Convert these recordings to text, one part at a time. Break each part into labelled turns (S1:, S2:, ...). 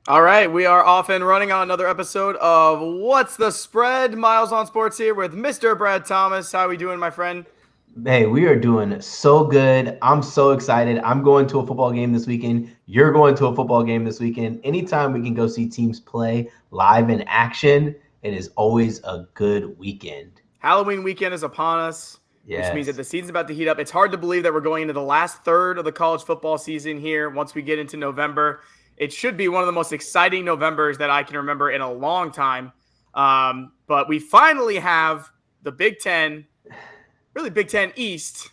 S1: All right, we are off and running on another episode of What's the Spread? Miles on Sports here with Mr. Brad Thomas. How are we doing, my friend?
S2: Hey, we are doing so good. I'm so excited. I'm going to a football game this weekend. You're going to a football game this weekend. Anytime we can go see teams play live in action, it is always a good weekend.
S1: Halloween weekend is upon us, which means that
S2: Yes.
S1: the season's about to heat up. It's hard to believe that we're going into the last third of the college football season here once we get into November. It should be one of the most exciting Novembers that I can remember in a long time. But we finally have the Big Ten, really Big Ten East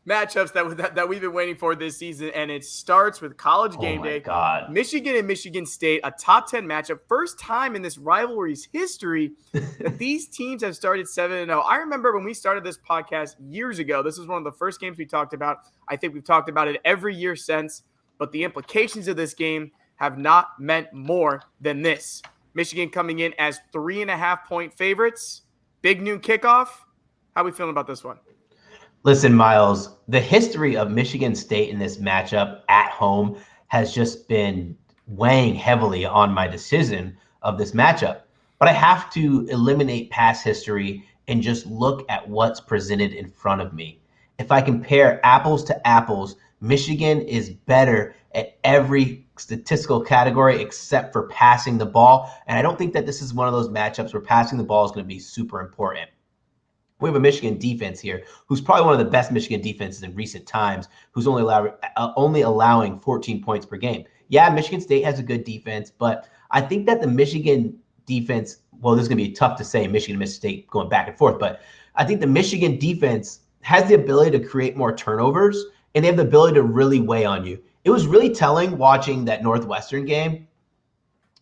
S1: matchups that we've been waiting for this season, and it starts with College
S2: Oh
S1: Game
S2: my
S1: Day.
S2: God.
S1: Michigan and Michigan State, a top 10 matchup. First time in this rivalry's history that these teams have started 7-0. I remember when we started this podcast years ago, this was one of the first games we talked about. I think we've talked about it every year since, but the implications of this game have not meant more than this. Michigan coming in as 3.5-point favorites. Big noon kickoff. How are we feeling about this one?
S2: Listen, Miles, the history of Michigan State in this matchup at home has just been weighing heavily on my decision of this matchup. But I have to eliminate past history and just look at what's presented in front of me. If I compare apples to apples, Michigan is better at every statistical category except for passing the ball. And I don't think that this is one of those matchups where passing the ball is going to be super important. We have a Michigan defense here who's probably one of the best Michigan defenses in recent times, who's only allowing 14 points per game. Yeah, Michigan State has a good defense, but I think that the Michigan defense, well, this is going to be tough to say, Michigan and Mississippi State going back and forth, but I think the Michigan defense has the ability to create more turnovers, and they have the ability to really weigh on you. It was really telling watching that Northwestern game.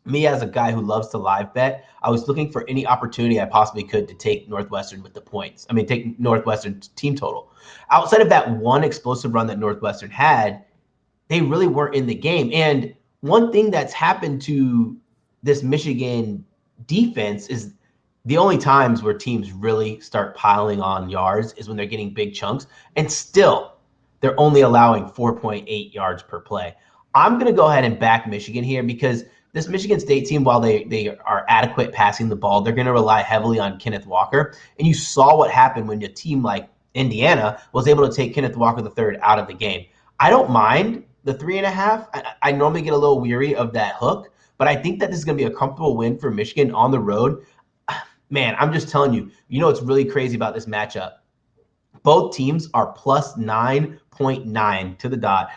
S2: Me as a guy who loves to live bet, I was looking for any opportunity I possibly could to take Northwestern with the points. I mean, take Northwestern team total. Outside of that one explosive run that Northwestern had, they really weren't in the game. And one thing that's happened to this Michigan defense is the only times where teams really start piling on yards is when they're getting big chunks. And still, they're only allowing 4.8 yards per play. I'm going to go ahead and back Michigan here because this Michigan State team, while they are adequate passing the ball, they're going to rely heavily on Kenneth Walker. And you saw what happened when a team like Indiana was able to take Kenneth Walker III out of the game. I don't mind the 3.5. I normally get a little weary of that hook, but I think that this is going to be a comfortable win for Michigan on the road. Man, I'm just telling you, what's really crazy about this matchup? Both teams are plus 9.9 to the dot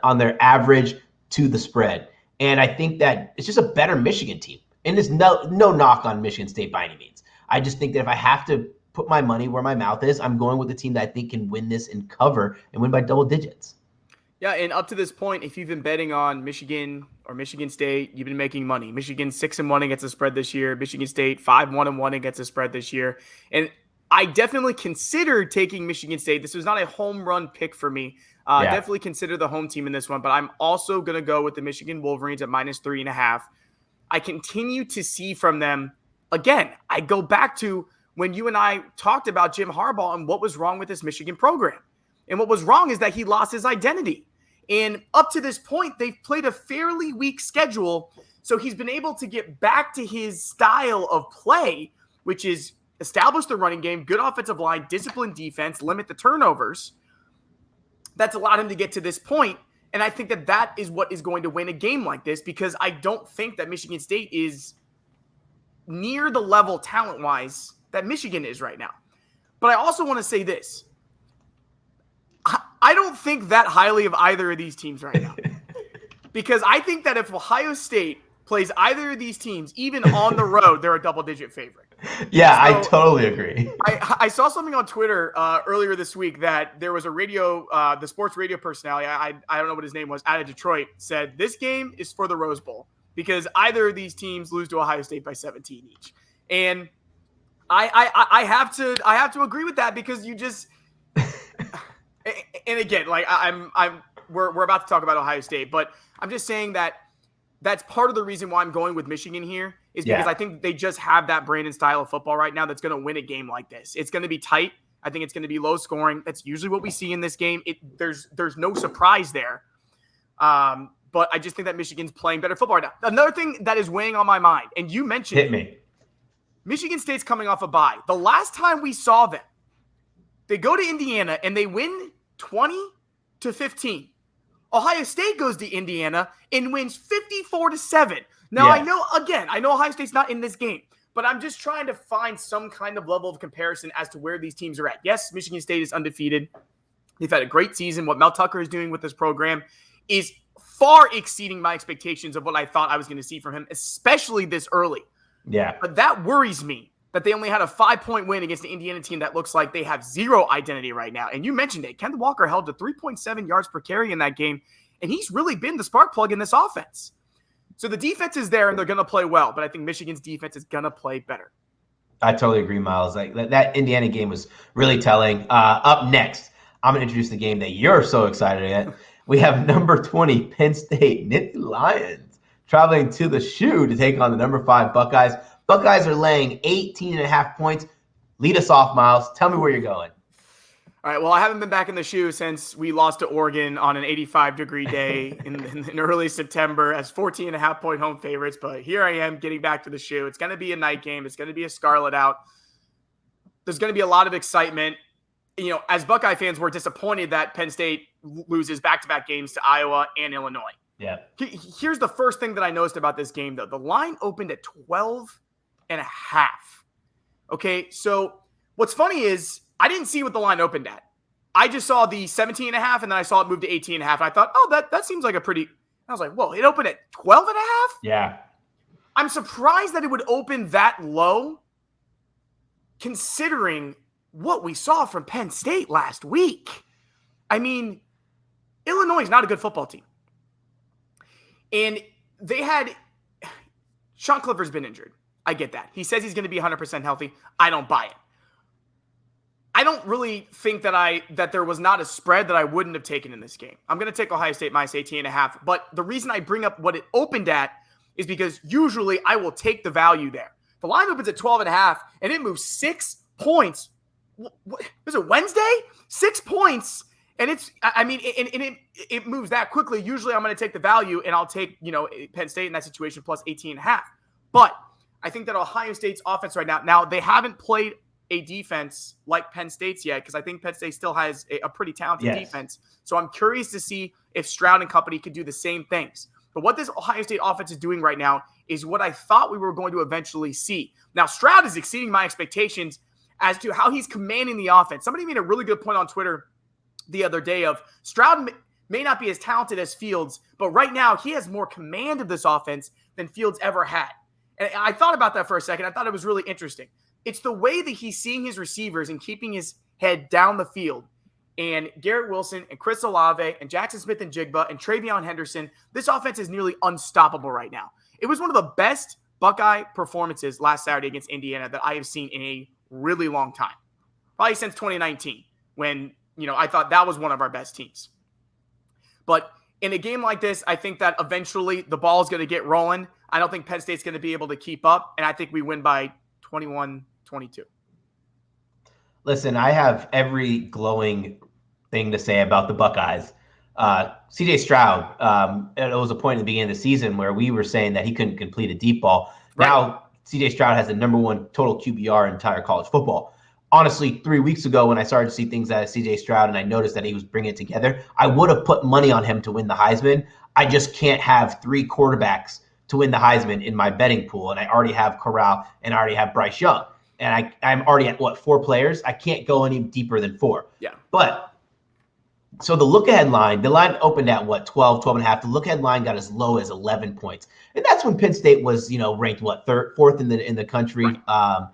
S2: on their average to the spread. And I think that it's just a better Michigan team. And there's no knock on Michigan State by any means. I just think that if I have to put my money where my mouth is, I'm going with the team that I think can win this and cover and win by double digits.
S1: Yeah, and up to this point, if you've been betting on Michigan or Michigan State, you've been making money. Michigan 6-1 against the spread this year. Michigan State 5-1 against the spread this year. And I definitely considered taking Michigan State. This was not a home run pick for me. Definitely consider the home team in this one, but I'm also going to go with the Michigan Wolverines at minus 3.5. I continue to see from them, again, I go back to when you and I talked about Jim Harbaugh and what was wrong with this Michigan program. And what was wrong is that he lost his identity. And up to this point, they've played a fairly weak schedule. So he's been able to get back to his style of play, which is establish the running game, good offensive line, disciplined defense, limit the turnovers. That's allowed him to get to this point. And I think that that is what is going to win a game like this, because I don't think that Michigan State is near the level talent-wise that Michigan is right now. But I also want to say this. I don't think that highly of either of these teams right now. Because I think that if Ohio State plays either of these teams, even on the road, they're a double-digit favorite.
S2: Yeah, so, I totally agree.
S1: I saw something on Twitter earlier this week that there was a the sports radio personality, I don't know what his name was, out of Detroit, said this game is for the Rose Bowl because either of these teams lose to Ohio State by 17 each. And I have to agree with that because you just – and again, like we're about to talk about Ohio State, but I'm just saying that that's part of the reason why I'm going with Michigan here is because I think they just have that brand and style of football right now that's going to win a game like this. It's going to be tight. I think it's going to be low scoring. That's usually what we see in this game. There's no surprise there. but I just think that Michigan's playing better football right now. Another thing that is weighing on my mind, and you mentioned
S2: Hit me.
S1: Michigan State's coming off a bye. The last time we saw them, they go to Indiana and they win 20-15. Ohio State goes to Indiana and wins 54-7. Now,
S2: Yes.
S1: I know Ohio State's not in this game, but I'm just trying to find some kind of level of comparison as to where these teams are at. Yes, Michigan State is undefeated. They've had a great season. What Mel Tucker is doing with this program is far exceeding my expectations of what I thought I was going to see from him, especially this early.
S2: Yeah.
S1: But that worries me that they only had a 5-point win against the Indiana team that looks like they have zero identity right now. And you mentioned it. Kenneth Walker held to 3.7 yards per carry in that game, and he's really been the spark plug in this offense. So the defense is there, and they're going to play well, but I think Michigan's defense is going to play better.
S2: I totally agree, Miles. Like that Indiana game was really telling. Up next, I'm going to introduce the game that you're so excited at. We have number 20, Penn State, Nittany Lions, traveling to the Shoe to take on the number 5 Buckeyes. Buckeyes are laying 18.5 points. Lead us off, Miles. Tell me where you're going.
S1: All right, well, I haven't been back in the Shoe since we lost to Oregon on an 85-degree day in early September as 14.5-point home favorites. But here I am getting back to the Shoe. It's going to be a night game. It's going to be a scarlet out. There's going to be a lot of excitement. You know, as Buckeye fans, we're disappointed that Penn State loses back-to-back games to Iowa and Illinois.
S2: Yeah.
S1: Here's the first thing that I noticed about this game, though. The line opened at 12.5. Okay, so what's funny is I didn't see what the line opened at. I just saw the 17.5, and then I saw it move to 18.5. And I thought, oh, that seems like a pretty – I was like, whoa, it opened at 12.5?
S2: Yeah.
S1: I'm surprised that it would open that low considering what we saw from Penn State last week. I mean, Illinois is not a good football team. And they had – Sean Clifford's been injured. I get that. He says he's going to be 100% healthy. I don't buy it. I don't really think that there was not a spread that I wouldn't have taken in this game. I'm going to take Ohio State minus 18.5. But the reason I bring up what it opened at is because usually I will take the value there. The line opens at 12.5 and it moves 6 points. Was it Wednesday? 6 points. And it moves that quickly. Usually I'm going to take the value and I'll take, Penn State in that situation plus 18.5. But I think that Ohio State's offense right now they haven't played a defense like Penn State's yet, because I think Penn State still has a pretty talented defense. So I'm curious to see if Stroud and company could do the same things. But what this Ohio State offense is doing right now is what I thought we were going to eventually see. Now, Stroud is exceeding my expectations as to how he's commanding the offense. Somebody made a really good point on Twitter the other day of Stroud may not be as talented as Fields, but right now he has more command of this offense than Fields ever had. And I thought about that for a second. I thought it was really interesting. It's the way that he's seeing his receivers and keeping his head down the field. And Garrett Wilson and Chris Olave and Jackson Smith and Jigba and Travion Henderson, this offense is nearly unstoppable right now. It was one of the best Buckeye performances last Saturday against Indiana that I have seen in a really long time. Probably since 2019 when, I thought that was one of our best teams. But in a game like this, I think that eventually the ball is going to get rolling. I don't think Penn State's going to be able to keep up, and I think we win by 21-22.
S2: Listen, I have every glowing thing to say about the Buckeyes. CJ Stroud, it was a point at the beginning of the season where we were saying that he couldn't complete a deep ball. Right. Now, CJ Stroud has the number 1 total QBR in entire college football. Honestly, 3 weeks ago when I started to see things out of CJ Stroud and I noticed that he was bringing it together, I would have put money on him to win the Heisman. I just can't have 3 quarterbacks to win the Heisman in my betting pool, and I already have Corral and I already have Bryce Young. And I'm already at, 4 players? I can't go any deeper than 4.
S1: Yeah.
S2: But, so the look-ahead line, the line opened at, 12.5. The look-ahead line got as low as 11 points. And that's when Penn State was, ranked, 4th in the country. Right.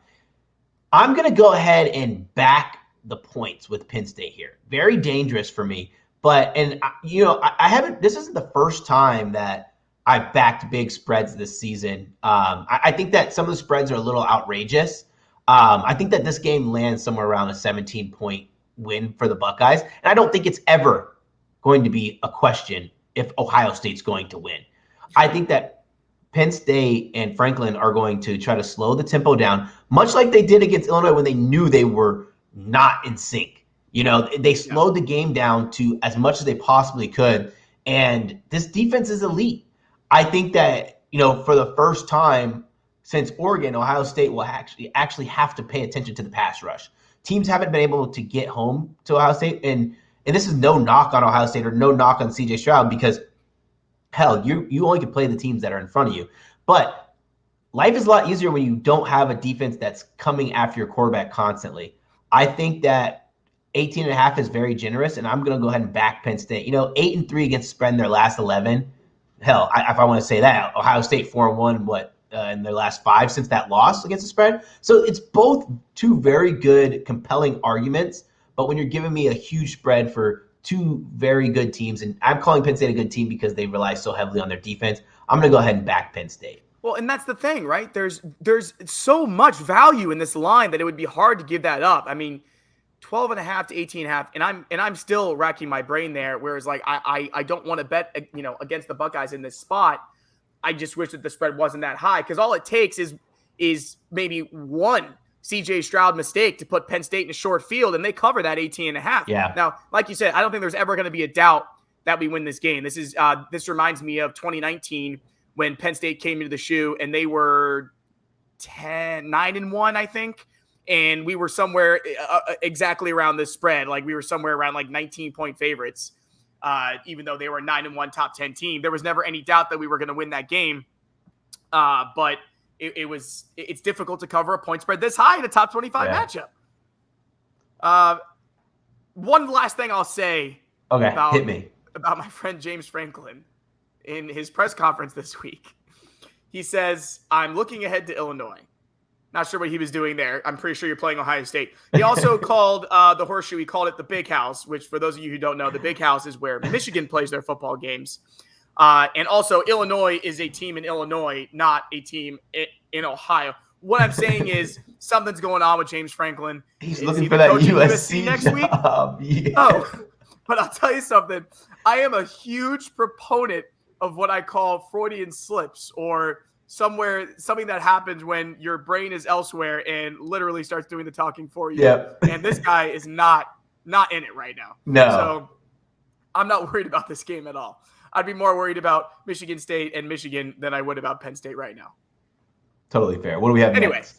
S2: I'm going to go ahead and back the points with Penn State here. Very dangerous for me. But, I haven't – this isn't the first time that I've backed big spreads this season. I think that some of the spreads are a little outrageous. I think that this game lands somewhere around a 17-point win for the Buckeyes. And I don't think it's ever going to be a question if Ohio State's going to win. I think that Penn State and Franklin are going to try to slow the tempo down, much like they did against Illinois when they knew they were not in sync. They slowed the game down to as much as they possibly could. And this defense is elite. I think that, for the first time since Oregon, Ohio State will actually have to pay attention to the pass rush. Teams haven't been able to get home to Ohio State, and this is no knock on Ohio State or no knock on CJ Stroud, because hell, you only can play the teams that are in front of you. But life is a lot easier when you don't have a defense that's coming after your quarterback constantly. I think that 18.5 is very generous, and I'm going to go ahead and back Penn State. 8-3 against spread in their last 11. Hell, if I want to say that, Ohio State 4-1, in their last 5 since that loss against the spread. So it's both two very good, compelling arguments. But when you're giving me a huge spread for two very good teams, and I'm calling Penn State a good team because they rely so heavily on their defense, I'm going to go ahead and back Penn State.
S1: Well, and that's the thing, right? There's so much value in this line that it would be hard to give that up. I mean, 12.5 to 18.5, and I'm still racking my brain there. Whereas, like, I don't want to bet, against the Buckeyes in this spot. I just wish that the spread wasn't that high, because all it takes is maybe one CJ Stroud mistake to put Penn State in a short field, and they cover that 18.5.
S2: Yeah.
S1: Now, like you said, I don't think there's ever going to be a doubt that we win this game. This reminds me of 2019 when Penn State came into the shoe and they were 9-1, I think. And we were somewhere exactly around this spread. Like, we were somewhere around like 19-point favorites. Even though they were a 9-1 top 10 team, there was never any doubt that we were going to win that game. But it's difficult to cover a point spread this high in a top 25 matchup. One last thing I'll say
S2: hit me.
S1: About my friend James Franklin in his press conference this week. He says, I'm looking ahead to Illinois. Not sure what he was doing there. I'm pretty sure you're playing Ohio State. He also called the horseshoe, he called it the Big House, which, for those of you who don't know, the Big House is where Michigan plays their football games. And also, Illinois is a team in Illinois, not a team in Ohio. What I'm saying is something's going on with James Franklin.
S2: He's looking for that USC
S1: next
S2: job.
S1: week.
S2: Yeah.
S1: Oh, but I'll tell you something. I am a huge proponent of what I call Freudian slips, or something that happens when your brain is elsewhere and literally starts doing the talking for you.
S2: Yep.
S1: And this guy is not in it right now.
S2: No.
S1: So I'm not worried about this game at all. I'd be more worried about Michigan State and Michigan than I would about Penn State right now.
S2: Totally fair. What do we have next?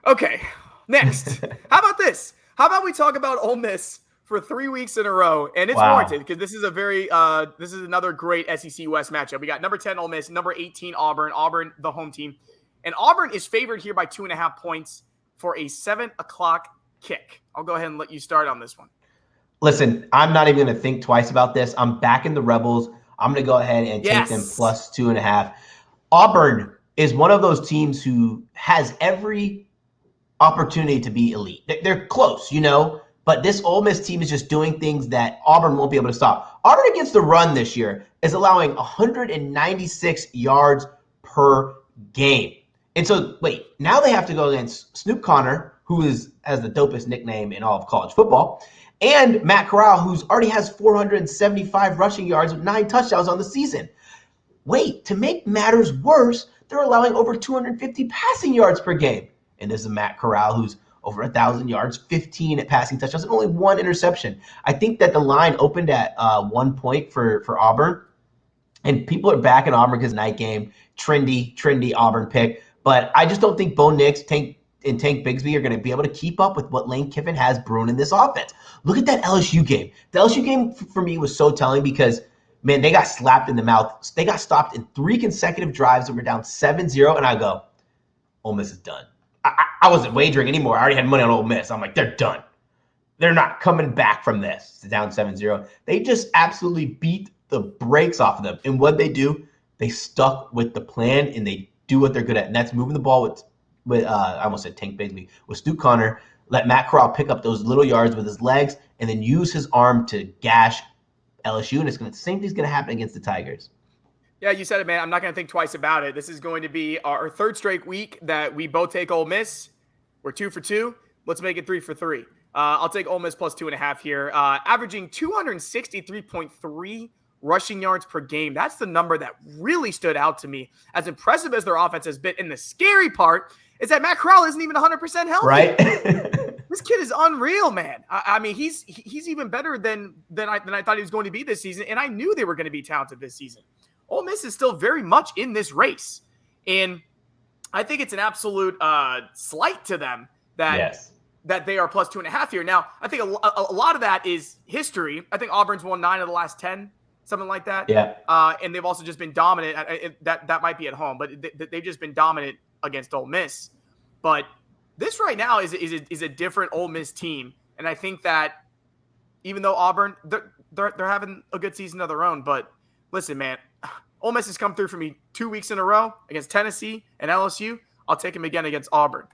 S1: Okay. Next. How about this? How about we talk about Ole Miss for 3 weeks in a row? And it's warranted, because this is this is another great SEC West matchup. We got number 10 Ole Miss, number 18 Auburn. Auburn, the home team. And Auburn is favored here by 2.5 points for a 7:00 kick. I'll go ahead and let you start on this one.
S2: Listen, I'm not even going to think twice about this. I'm backing the Rebels. I'm going to go ahead and take them plus 2.5. Auburn is one of those teams who has every opportunity to be elite. They're close, but this Ole Miss team is just doing things that Auburn won't be able to stop. Auburn against the run this year is allowing 196 yards per game. And so, now they have to go against Snoop Connor, who has the dopest nickname in all of college football, and Matt Corral, who's already has 475 rushing yards with 9 touchdowns on the season. To make matters worse, they're allowing over 250 passing yards per game. And this is Matt Corral, who's over 1,000 yards, 15 passing touchdowns, and only 1 interception. I think that the line opened at 1 point for Auburn. And people are backing Auburn because night game, trendy Auburn pick. But I just don't think Bo Nix and Tank Bigsby are going to be able to keep up with what Lane Kiffin has brewing in this offense. Look at that LSU game. The LSU game for me was so telling because, man, they got slapped in the mouth. They got stopped in 3 consecutive drives that were down 7-0, and I go, Ole Miss is done. I wasn't wagering anymore. I already had money on Ole Miss. I'm like, they're done. They're not coming back from this. It's down 7-0. They just absolutely beat the brakes off of them. And what they do, they stuck with the plan, and they do what they're good at, and that's moving the ball with I almost said Tank Bigsby, with Stu Connor, let Matt Corral pick up those little yards with his legs, and then use his arm to gash LSU, and the same thing's going to happen against the Tigers.
S1: Yeah, you said it, man. I'm not going to think twice about it. This is going to be our 3rd straight week that we both take Ole Miss. We're 2 for 2. Let's make it 3 for 3. I'll take Ole Miss plus 2.5 here, averaging 263.3 rushing yards per game. That's the number that really stood out to me. As impressive as their offense has been, and the scary part is that Matt Corral isn't even 100% healthy.
S2: Right?
S1: This kid is unreal, man. I mean, he's even better than I thought he was going to be this season, and I knew they were going to be talented this season. Ole Miss is still very much in this race, and I think it's an absolute slight to them that they are plus 2.5 here. Now, I think a lot of that is history. I think Auburn's won 9 of the last 10, something like that.
S2: Yeah.
S1: And they've also just been dominant. That might be at home, but they've just been dominant against Ole Miss. But this right now is a different Ole Miss team, and I think that even though Auburn they're having a good season of their own, but listen, man, Ole Miss has come through for me 2 weeks in a row against Tennessee and LSU. I'll take him again against Auburn.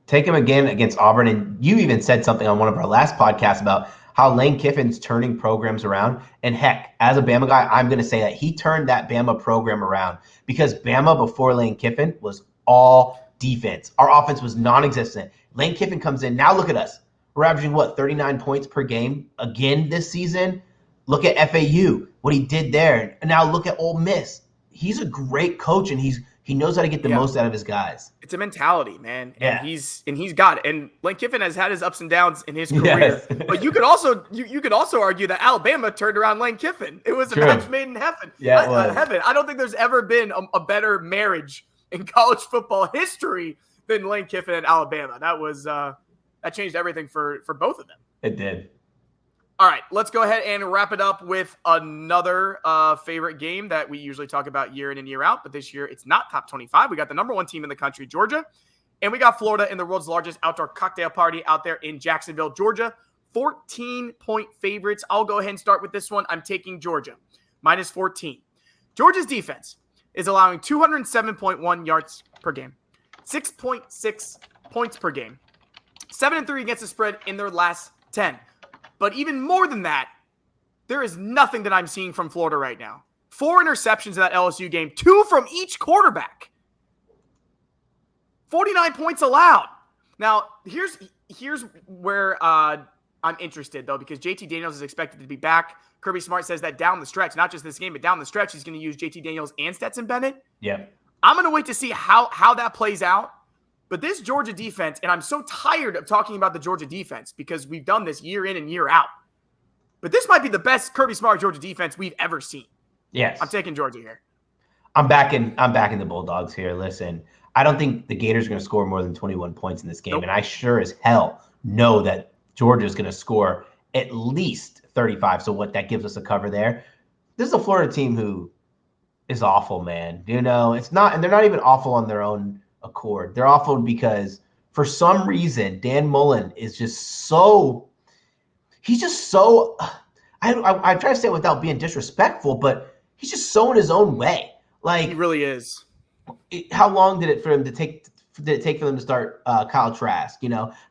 S2: Take him again against Auburn, and you even said something on one of our last podcasts about how Lane Kiffin's turning programs around. And heck, as a Bama guy, I'm going to say that he turned that Bama program around, because Bama before Lane Kiffin was all defense. Our offense was non-existent. Lane Kiffin comes in. Now look at us. We're averaging, 39 points per game again this season? Look at FAU, what he did there. And now look at Ole Miss. He's a great coach, and he knows how to get the most out of his guys.
S1: It's a mentality, man. And he's got it. And Lane Kiffin has had his ups and downs in his career. Yes. But you could also argue that Alabama turned around Lane Kiffin. It was a match made in heaven.
S2: Yeah, it was.
S1: Heaven. I don't think there's ever been a better marriage in college football history than Lane Kiffin and Alabama. That changed everything for both of them.
S2: It did.
S1: All right, let's go ahead and wrap it up with another favorite game that we usually talk about year in and year out, but this year it's not top 25. We got the number 1 team in the country, Georgia, and we got Florida in the world's largest outdoor cocktail party out there in Jacksonville, Georgia. 14-point favorites. I'll go ahead and start with this one. I'm taking Georgia, minus 14. Georgia's defense is allowing 207.1 yards per game, 6.6 points per game, 7-3 against the spread in their last 10. But even more than that, there is nothing that I'm seeing from Florida right now. 4 interceptions in that LSU game, 2 from each quarterback. 49 points allowed. Now, here's where I'm interested, though, because JT Daniels is expected to be back. Kirby Smart says that down the stretch, not just this game, but down the stretch, he's going to use JT Daniels and Stetson Bennett.
S2: Yeah.
S1: I'm going to wait to see how that plays out. But this Georgia defense, and I'm so tired of talking about the Georgia defense because we've done this year in and year out. But this might be the best Kirby Smart Georgia defense we've ever seen.
S2: Yes.
S1: I'm taking Georgia here.
S2: I'm backing the Bulldogs here. Listen, I don't think the Gators are going to score more than 21 points in this game. Nope. And I sure as hell know that Georgia is going to score at least 35. So that gives us a cover there. This is a Florida team who is awful, man. It's not, and they're not even awful on their own accord. They're awful because for some reason Dan Mullen is just so I try to say it without being disrespectful, but he's just so in his own way. Like,
S1: he really is.
S2: How long did it for him to take for them to start Kyle Trask?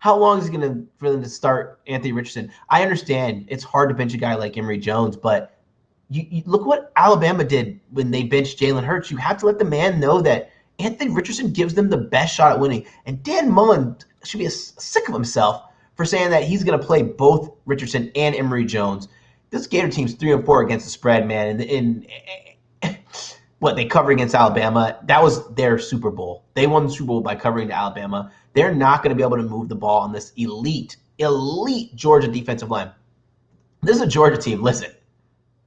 S2: How long is it for them to start Anthony Richardson? I understand it's hard to bench a guy like Emory Jones, but you look what Alabama did when they benched Jalen Hurts. You have to let the man know that Anthony Richardson gives them the best shot at winning. And Dan Mullen should be sick of himself for saying that he's going to play both Richardson and Emory Jones. This Gator team's 3-4 against the spread, man. And what they cover against Alabama, that was their Super Bowl. They won the Super Bowl by covering to Alabama. They're not going to be able to move the ball on this elite Georgia defensive line. This is a Georgia team. Listen,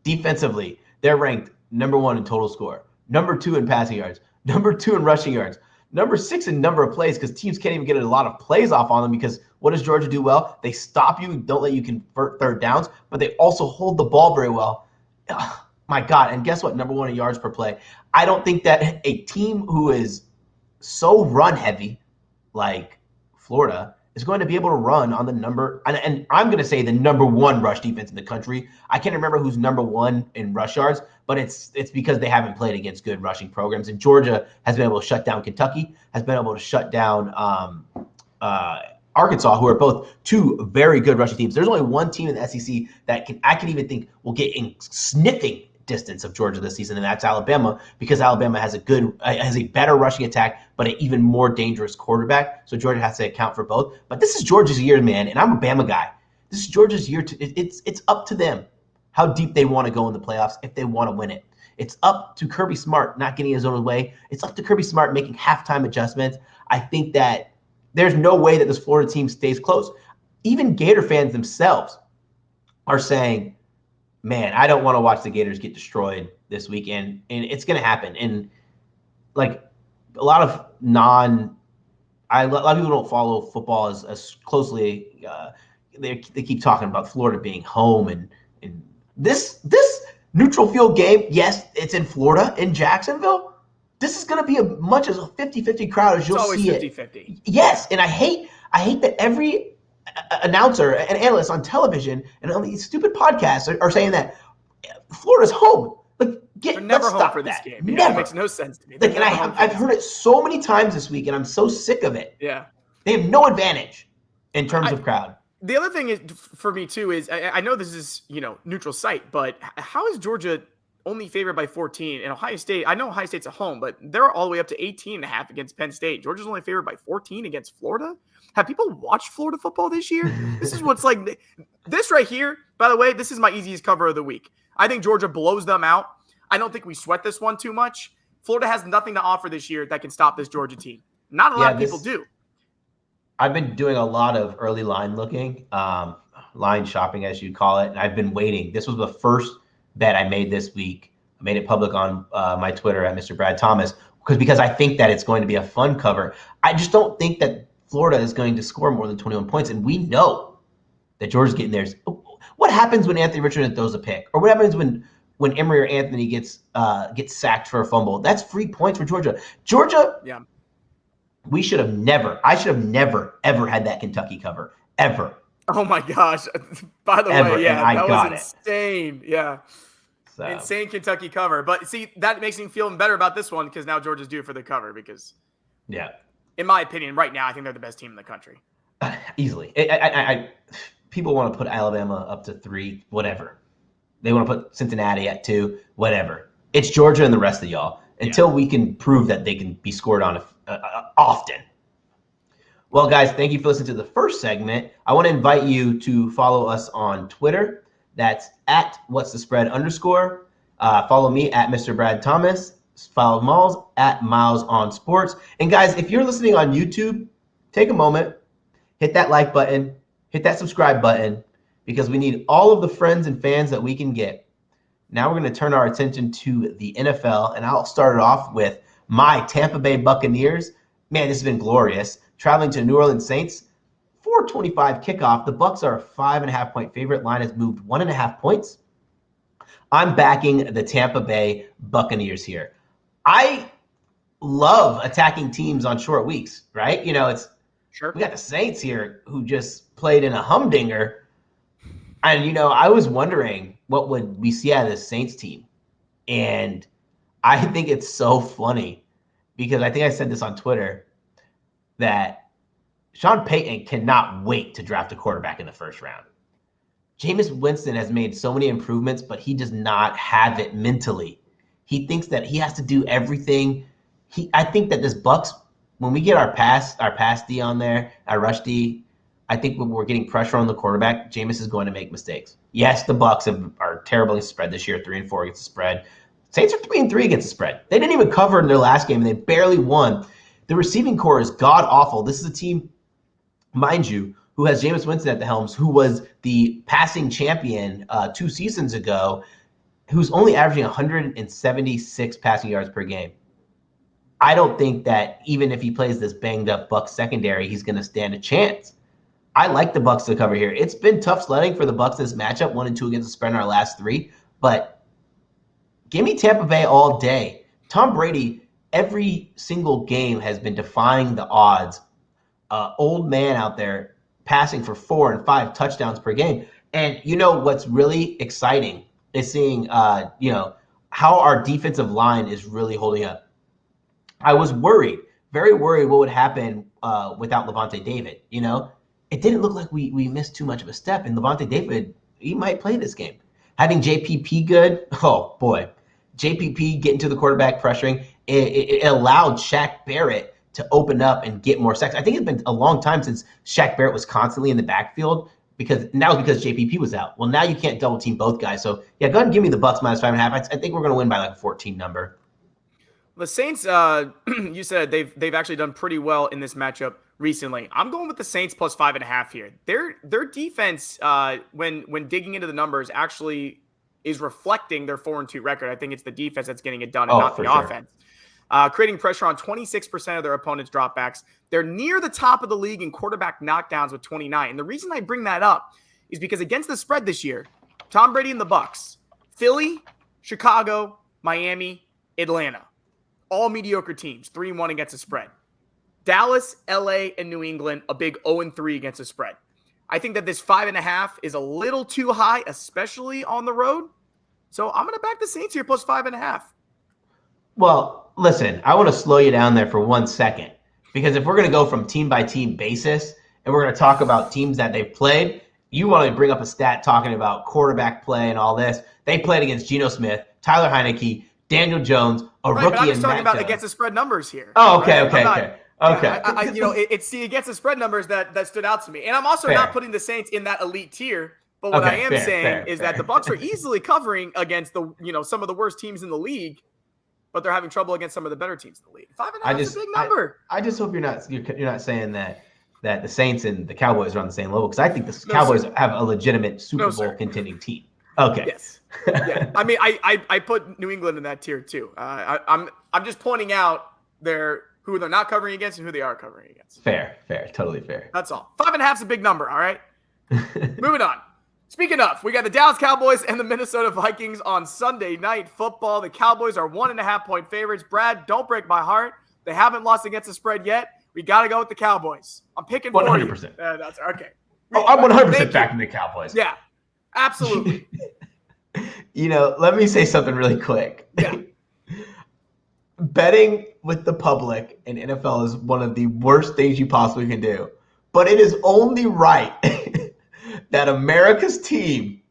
S2: defensively, they're ranked number 1 in total score, number 2 in passing yards, number 2 in rushing yards, number 6 in number of plays, because teams can't even get a lot of plays off on them, because what does Georgia do well? They stop you, don't let you convert third downs, but they also hold the ball very well. Ugh, my God. And guess what? Number 1 in yards per play. I don't think that a team who is so run heavy like Florida is going to be able to run on the number, and I'm going to say the number 1 rush defense in the country. I can't remember who's number 1 in rush yards, but it's because they haven't played against good rushing programs. And Georgia has been able to shut down Kentucky, has been able to shut down Arkansas, who are both 2 very good rushing teams. There's only one team in the SEC that I can even think will get in sniffing distance of Georgia this season, and that's Alabama, because Alabama has a better rushing attack, but an even more dangerous quarterback. So Georgia has to account for both. But this is Georgia's year, man, and I'm a Bama guy. This is Georgia's year. It's up to them how deep they want to go in the playoffs if they want to win it. It's up to Kirby Smart not getting his own way. It's up to Kirby Smart making halftime adjustments. I think that there's no way that this Florida team stays close. even Gator fans themselves are saying, man, I don't want to watch the Gators get destroyed this weekend. And it's going to happen. And like a lot of a lot of people don't follow football as closely. They keep talking about Florida being home and this neutral field game. Yes, it's in Florida, in Jacksonville. This is going to be as much as a 50-50 crowd as you'll see it.
S1: It's always 50-50.
S2: Yes, and I hate that every announcer and analyst on television and on these stupid podcasts are saying that Florida's home. Like,
S1: they're never home for this game. Yeah,
S2: Never.
S1: It makes no sense to me.
S2: Like, and I've heard it so many times this week, and I'm so sick of it.
S1: Yeah,
S2: they have no advantage in terms of crowd.
S1: The other thing is for me too is I know this is neutral site, but how is Georgia only favored by 14 and Ohio State? I know Ohio State's at home, but they're all the way up to 18.5 against Penn State. Georgia's only favored by 14 against Florida. Have people watched Florida football this year? This is what's like this right here. By the way, this is my easiest cover of the week. I think Georgia blows them out. I don't think we sweat this one too much. Florida has nothing to offer this year that can stop this Georgia team. Not a lot of people do.
S2: I've been doing a lot of early line looking, line shopping, as you call it. And I've been waiting. This was the first bet I made this week. I made it public on my Twitter at Mr. Brad Thomas because I think that it's going to be a fun cover. I just don't think that Florida is going to score more than 21 points. And we know that Georgia's getting theirs. What happens when Anthony Richardson throws a pick? Or what happens when Emory or Anthony gets sacked for a fumble? That's free points for Georgia.
S1: Yeah.
S2: I should have never, ever had that Kentucky cover. Ever.
S1: Oh, my gosh. By the way, yeah, that was insane. Yeah. So. Insane Kentucky cover. But see, that makes me feel better about this one because now Georgia's due for the cover because, in my opinion, right now, I think they're the best team in the country.
S2: Easily. People want to put Alabama up to 3, whatever. They want to put Cincinnati at 2, whatever. It's Georgia and the rest of y'all until we can prove that they can be scored on often. Well, guys, thank you for listening to the first segment. I want to invite you to follow us on Twitter. That's at What's the Spread _. Follow me at Mr. Brad Thomas. Follow Miles at Miles on Sports. And guys, if you're listening on YouTube, take a moment, hit that like button, hit that subscribe button, because we need all of the friends and fans that we can get. Now we're going to turn our attention to the NFL, and I'll start it off with my Tampa Bay Buccaneers. Man, this has been glorious. Traveling to New Orleans Saints, 4:25 kickoff. The Bucs are a 5.5-point favorite. Line has moved 1.5 points. I'm backing the Tampa Bay Buccaneers here. I love attacking teams on short weeks, right? It's sure. We got the Saints here who just played in a humdinger. And, I was wondering what would we see out of this Saints team. And I think it's so funny because I think I said this on Twitter that Sean Payton cannot wait to draft a quarterback in the first round. Jameis Winston has made so many improvements, but he does not have it mentally. He thinks that he has to do everything. I think that this Bucs, when we get our pass D on there, our rush D, I think when we're getting pressure on the quarterback, Jameis is going to make mistakes. Yes, the Bucs are terribly spread this year, 3-4 against the spread. Saints are 3-3 against the spread. They didn't even cover in their last game, and they barely won. The receiving core is god-awful. This is a team, mind you, who has Jameis Winston at the helms, who was the passing champion 2 seasons ago, who's only averaging 176 passing yards per game. I don't think that even if he plays this banged-up Bucs secondary, he's going to stand a chance. I like the Bucs to cover here. It's been tough sledding for the Bucs this matchup, 1-2 against the spread in our last 3, but give me Tampa Bay all day. Tom Brady, every single game has been defying the odds. Old man out there passing for 4 and 5 touchdowns per game. And what's really exciting is seeing how our defensive line is really holding up. I was worried, very worried what would happen without Levante David. It didn't look like we missed too much of a step. And Levante David, he might play this game. Having JPP good, oh boy. JPP getting to the quarterback, pressuring, it allowed Shaq Barrett to open up and get more sacks. I think it's been a long time since Shaq Barrett was constantly in the backfield because JPP was out. Well, now you can't double team both guys. So, yeah, go ahead and give me the Bucs -5.5. I think we're going to win by like a 14 number.
S1: The Saints, you said they've actually done pretty well in this matchup recently. I'm going with the Saints plus 5.5 here. Their defense, when digging into the numbers, actually is reflecting their 4-2 record. I think it's the defense that's getting it done and not the offense. Creating pressure on 26% of their opponents' dropbacks. They're near the top of the league in quarterback knockdowns with 29. And the reason I bring that up is because against the spread this year, Tom Brady and the Bucs, Philly, Chicago, Miami, Atlanta. All mediocre teams, 3-1 against the spread. Dallas, LA, and New England, a big 0-3 against the spread. I think that this 5.5 is a little too high, especially on the road. So I'm going to back the Saints here plus 5.5.
S2: Well, listen, I want to slow you down there for 1 second. Because if we're going to go from team by team basis and we're going to talk about teams that they've played, you want to bring up a stat talking about quarterback play and all this. They played against Geno Smith, Tyler Heineke, Daniel Jones, rookie,
S1: but I'm just
S2: and
S1: talking
S2: Matt
S1: about
S2: Jones.
S1: against the spread numbers here.
S2: Oh, okay,
S1: right?
S2: okay.
S1: It's the against the spread numbers that stood out to me, and I'm also not putting the Saints in that elite tier. But what I am saying is that the Bucs are easily covering against the some of the worst teams in the league, but they're having trouble against some of the better teams in the league. 5.5 is a big number.
S2: I just hope you're not saying that the Saints and the Cowboys are on the same level, because I think the Cowboys have a legitimate Super Bowl contending team. Okay.
S1: Yes. Yeah. I mean, I put New England in that tier too. I'm just pointing out who they're not covering against and who they are covering against.
S2: Fair, totally fair.
S1: That's all. 5.5 is a big number. All right. Moving on. Speaking of, we got the Dallas Cowboys and the Minnesota Vikings on Sunday Night Football. The Cowboys are 1.5-point favorites. Brad, don't break my heart. They haven't lost against the spread yet. We got to go with the Cowboys. I'm picking
S2: 100%.
S1: That's okay.
S2: I'm 100% backing the Cowboys.
S1: Yeah, absolutely.
S2: Let me say something really quick.
S1: Yeah.
S2: Betting with the public in NFL is one of the worst things you possibly can do. But it is only right that America's team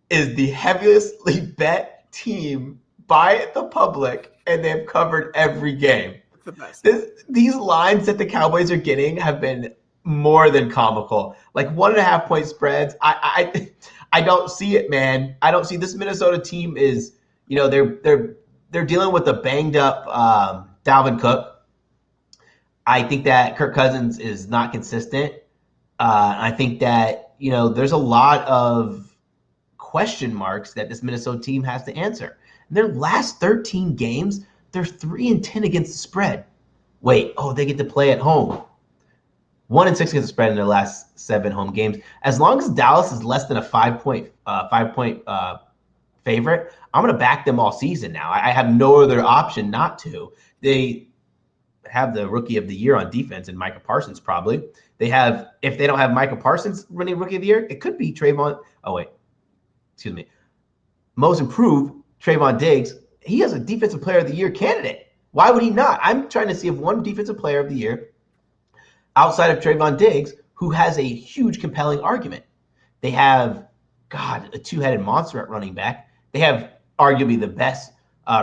S2: is the heaviestly bet team by the public, and they've covered every game.
S1: The best.
S2: These lines that the Cowboys are getting have been more than comical. Like 1.5-point spreads. I don't see it, man. I don't see this Minnesota team is, they're dealing with a banged up Dalvin Cook. I think that Kirk Cousins is not consistent. I think that, there's a lot of question marks that this Minnesota team has to answer. In their last 13 games, they're 3-10 against the spread. Wait, they get to play at home. 1-6 against the spread in their last 7 home games. As long as Dallas is less than a 5-point favorite, I'm going to back them all season now. I have no other option not to. They have the rookie of the year on defense and Micah Parsons probably. If they don't have Micah Parsons winning rookie of the year, it could be most improved Trayvon Diggs. He has a defensive player of the year candidate. Why would he not? I'm trying to see if one defensive player of the year outside of Trayvon Diggs who has a huge compelling argument. They have, a two-headed monster at running back. They have arguably the best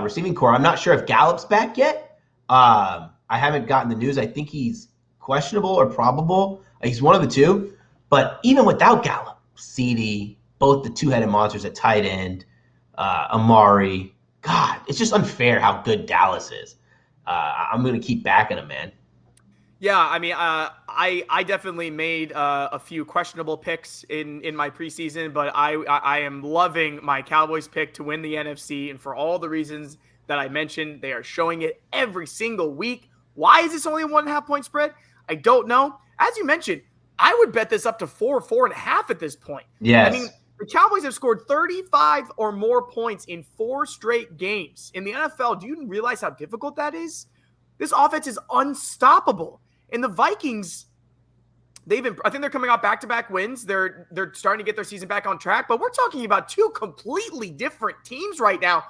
S2: receiving core. I'm not sure if Gallup's back yet. I haven't gotten the news. I think he's questionable or probable. He's one of the two. But even without Gallup, CD, both the two-headed monsters at tight end, Amari, it's just unfair how good Dallas is. I'm going to keep backing him, man.
S1: Yeah, I mean, I definitely made a few questionable picks in my preseason, but I am loving my Cowboys pick to win the NFC, and for all the reasons that I mentioned, they are showing it every single week. Why is this only a 1.5-point spread? I don't know. As you mentioned, I would bet this up to 4.5 at this point.
S2: Yes.
S1: I mean, the Cowboys have scored 35 or more points in 4 straight games. In the NFL, do you realize how difficult that is? This offense is unstoppable. And the Vikings, I think they're coming off back-to-back wins. They're starting to get their season back on track. But we're talking about 2 completely different teams right now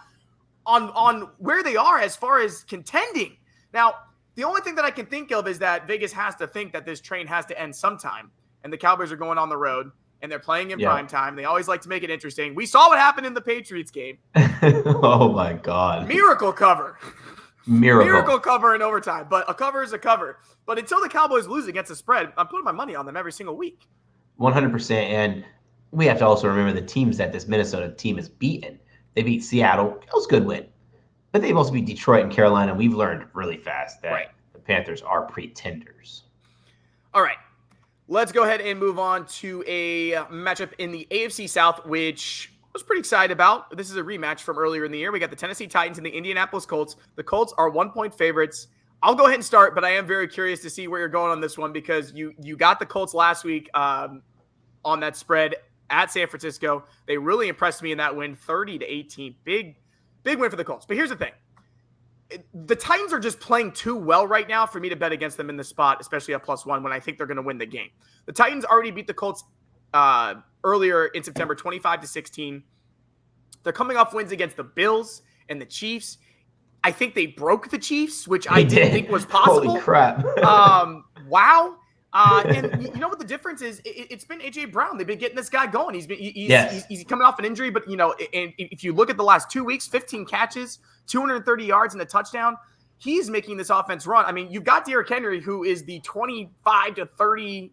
S1: on where they are as far as contending. Now, the only thing that I can think of is that Vegas has to think that this train has to end sometime. And the Cowboys are going on the road. And they're playing in prime time. They always like to make it interesting. We saw what happened in the Patriots game.
S2: Oh, my God.
S1: Miracle cover.
S2: Miracle
S1: cover in overtime. But a cover is a cover. But until the Cowboys lose against the spread, I'm putting my money on them every single week.
S2: 100%. And we have to also remember the teams that this Minnesota team has beaten. They beat Seattle. That was a good win. But they also beat Detroit and Carolina. We've learned really fast that
S1: Right.
S2: the Panthers are pretenders.
S1: All right. Let's go ahead and move on to a matchup in the AFC South, which I was pretty excited about. This is a rematch from earlier in the year. We got the Tennessee Titans and the Indianapolis Colts. The Colts are 1-point favorites. I'll go ahead and start, but I am very curious to see where you're going on this one because you got the Colts last week on that spread at San Francisco. They really impressed me in that win, 30-18. Big win for the Colts. But here's the thing. The Titans are just playing too well right now for me to bet against them in this spot, especially at +1 when I think they're going to win the game. The Titans already beat the Colts earlier in September, 25-16. They're coming off wins against the Bills and the Chiefs. I think they broke the Chiefs, which I didn't think was possible.
S2: Holy crap.
S1: Wow. And you know what the difference is? It's been A.J. Brown. They've been getting this guy going. He's coming off an injury, but, and if you look at the last 2 weeks, 15 catches, 230 yards and a touchdown, he's making this offense run. I mean, you've got Derrick Henry, who is the 25 to 30,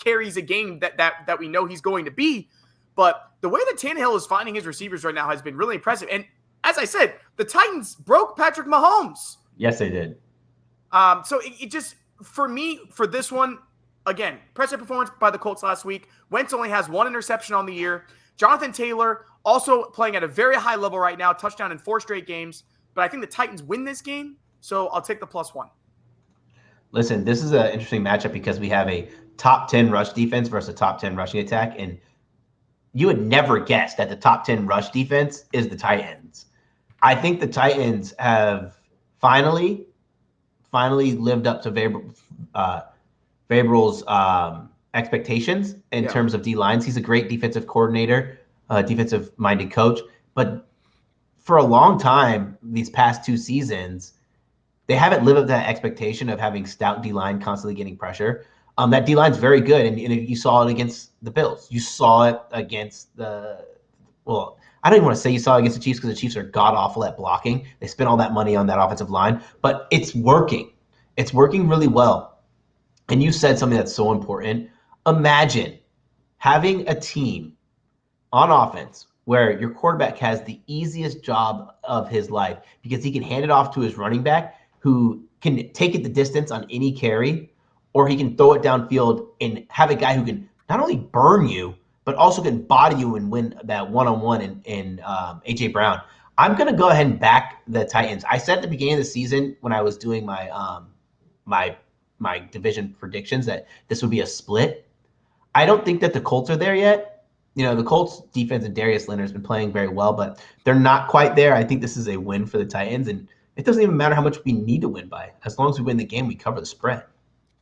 S1: carries a game that we know he's going to be. But the way that Tannehill is finding his receivers right now has been really impressive. And as I said, the Titans broke Patrick Mahomes.
S2: Yes, they did.
S1: So it just, for me, for this one, again, impressive performance by the Colts last week. Wentz only has 1 interception on the year. Jonathan Taylor also playing at a very high level right now, touchdown in 4 straight games. But I think the Titans win this game, so I'll take the +1.
S2: Listen, this is an interesting matchup because we have a top 10 rush defense versus a top 10 rushing attack. And you would never guess that the top 10 rush defense is the Titans. I think the Titans have finally lived up to Vrabel's expectations in terms of D-lines. He's a great defensive coordinator, defensive-minded coach. But for a long time, these past 2 seasons, they haven't lived up to that expectation of having stout D-line constantly getting pressure. That D-line's very good, and you saw it against the Bills. You saw it against I don't even want to say you saw it against the Chiefs because the Chiefs are god-awful at blocking. They spent all that money on that offensive line, but it's working. It's working really well. And you said something that's so important. Imagine having a team on offense where your quarterback has the easiest job of his life because he can hand it off to his running back who can take it the distance on any carry, or he can throw it downfield and have a guy who can not only burn you, but also can body you and win that one-on-one in A.J. Brown. I'm going to go ahead and back the Titans. I said at the beginning of the season when I was doing my my division predictions that this would be a split. I don't think that the Colts are there yet. The Colts defense and Darius Leonard has been playing very well, but they're not quite there. I think this is a win for the Titans, and it doesn't even matter how much we need to win by. As long as we win the game, we cover the spread.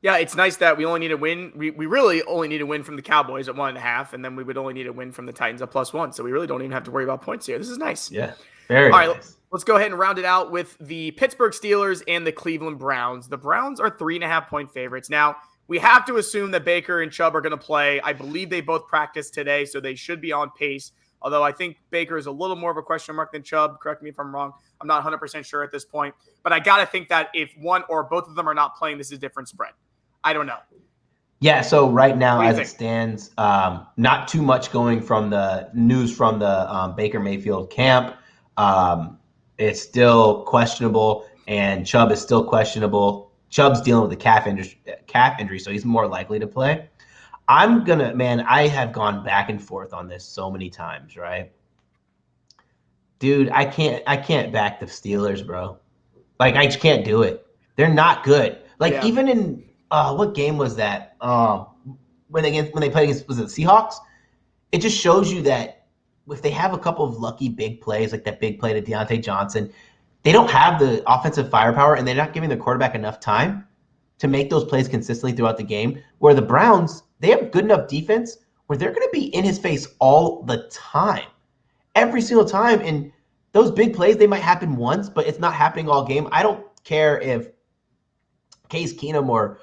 S1: Yeah, it's nice that we only need a win. We really only need a win from the Cowboys at 1.5, and then we would only need a win from the Titans at +1. So we really don't even have to worry about points here. This is nice.
S2: Yeah, very
S1: All
S2: nice.
S1: right, let's go ahead and round it out with the Pittsburgh Steelers and the Cleveland Browns. The Browns are 3.5-point favorites. Now, we have to assume that Baker and Chubb are going to play. I believe they both practiced today, so they should be on pace. Although I think Baker is a little more of a question mark than Chubb. Correct me if I'm wrong. I'm not 100% sure at this point. But I got to think that if one or both of them are not playing, this is a different spread. I don't know. Yeah,
S2: so right now, as it stands, not too much going from the news from the Baker Mayfield camp. It's still questionable, and Chubb is still questionable. Chubb's dealing with a calf injury, so he's more likely to play. I have gone back and forth on this so many times, right? Dude, I can't back the Steelers, bro. Like, I just can't do it. They're not good. Like, even in what game was that? When they played against, was it the Seahawks? It just shows you that if they have a couple of lucky big plays, like that big play to Deontay Johnson, they don't have the offensive firepower, and they're not giving the quarterback enough time to make those plays consistently throughout the game. Where the Browns, they have good enough defense where they're going to be in his face all the time, every single time. And those big plays, they might happen once, but it's not happening all game. I don't care if Case Keenum or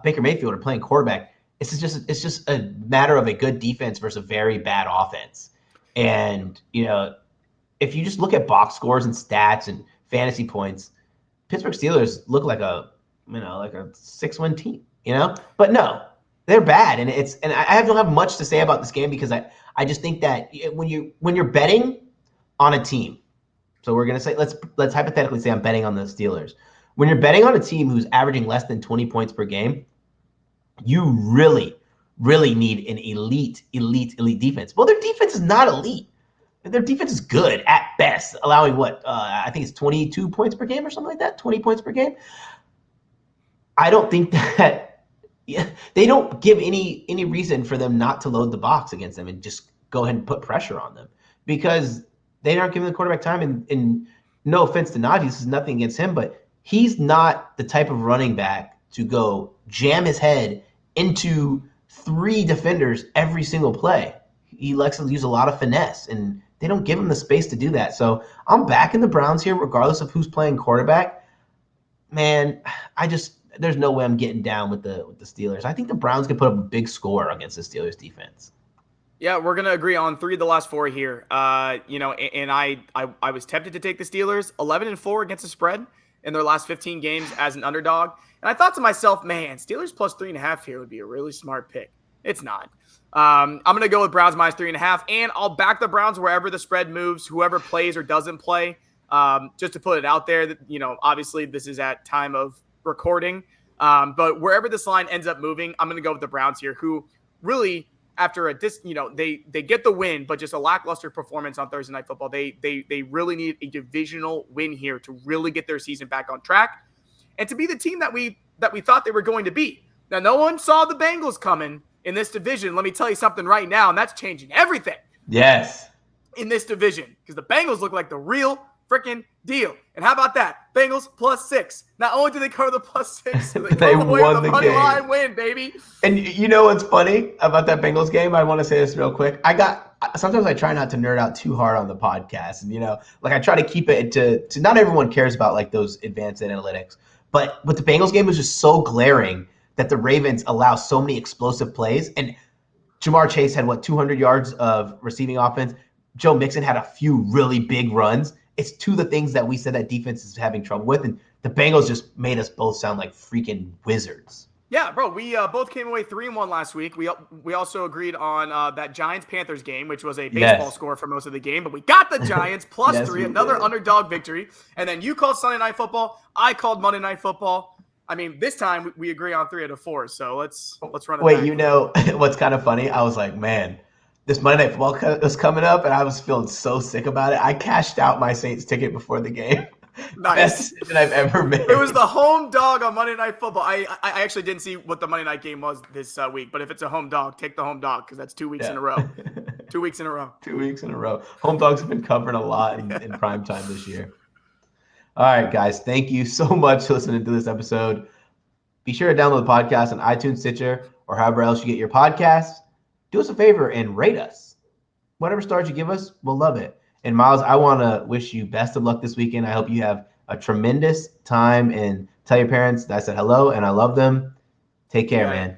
S2: Baker Mayfield are playing quarterback. It's just a matter of a good defense versus a very bad offense. And, if you just look at box scores and stats and fantasy points, Pittsburgh Steelers look like a 6-win team, But no, they're bad. And I don't have much to say about this game because I just think that when you're betting on a team, So we're gonna say let's hypothetically say I'm betting on the Steelers. When you're betting on a team who's averaging less than 20 points per game, you really, really need an elite defense. Well, their defense is not elite. Their defense is good at best, allowing I think it's 22 points per game or something like that, 20 points per game. I don't think that they don't give any reason for them not to load the box against them and just go ahead and put pressure on them, because they aren't giving the quarterback time. And no offense to Najee, this is nothing against him, but he's not the type of running back to go jam his head into 3 defenders every single play. He likes to use a lot of finesse, and they don't give him the space to do that. So I'm backing the Browns here, regardless of who's playing quarterback. Man, there's no way I'm getting down with the Steelers. I think the Browns can put up a big score against the Steelers defense.
S1: Yeah, we're gonna agree on 3 of the last 4 here. And I was tempted to take the Steelers 11-4 against the spread in their last 15 games as an underdog, and I thought to myself, man, Steelers plus 3.5 here would be a really smart pick. It's not. I'm gonna go with Browns minus 3.5, and I'll back the Browns wherever the spread moves, whoever plays or doesn't play. Just to put it out there, that obviously this is at time of recording, but wherever this line ends up moving, I'm gonna go with the Browns here, who really, after they get the win, but just a lackluster performance on Thursday Night Football. They really need a divisional win here to really get their season back on track and to be the team that we thought they were going to be. Now, no one saw the Bengals coming in this division. Let me tell you something right now, and that's changing everything.
S2: Yes.
S1: In this division, because the Bengals look like the real freaking deal. And how about that? Bengals plus 6. Not only do they cover the plus 6, they won the money line win, baby.
S2: And you know what's funny about that Bengals game? I want to say this real quick. Sometimes I try not to nerd out too hard on the podcast, and I try to keep it to not everyone cares about like those advanced analytics. But the Bengals game was just so glaring that the Ravens allow so many explosive plays, and Jamar Chase had 200 yards of receiving offense. Joe Mixon had a few really big runs. It's 2 of the things that we said that defense is having trouble with, and the Bengals just made us both sound like freaking wizards.
S1: Yeah, bro, we both came away 3-1 last week. We also agreed on that Giants-Panthers game, which was a baseball score for most of the game, but we got the Giants plus
S2: Yes,
S1: 3, another underdog victory. And then you called Sunday Night Football, I called Monday Night Football. I mean, this time we agree on 3 out of 4, so let's run it back.
S2: What's kind of funny? I was like, man, this Monday Night Football was coming up, and I was feeling so sick about it. I cashed out my Saints ticket before the game.
S1: Nice.
S2: Best decision I've ever made.
S1: It was the home dog on Monday Night Football. I actually didn't see what the Monday night game was this week, but if it's a home dog, take the home dog, because that's 2 weeks in a row. 2 weeks in a row.
S2: 2 weeks in a row. Home dogs have been covering a lot in prime time this year. All right, guys. Thank you so much for listening to this episode. Be sure to download the podcast on iTunes, Stitcher, or however else you get your podcasts. Do us a favor and rate us. Whatever stars you give us, we'll love it. And Miles, I want to wish you best of luck this weekend. I hope you have a tremendous time, and tell your parents that I said hello and I love them. Take care, man.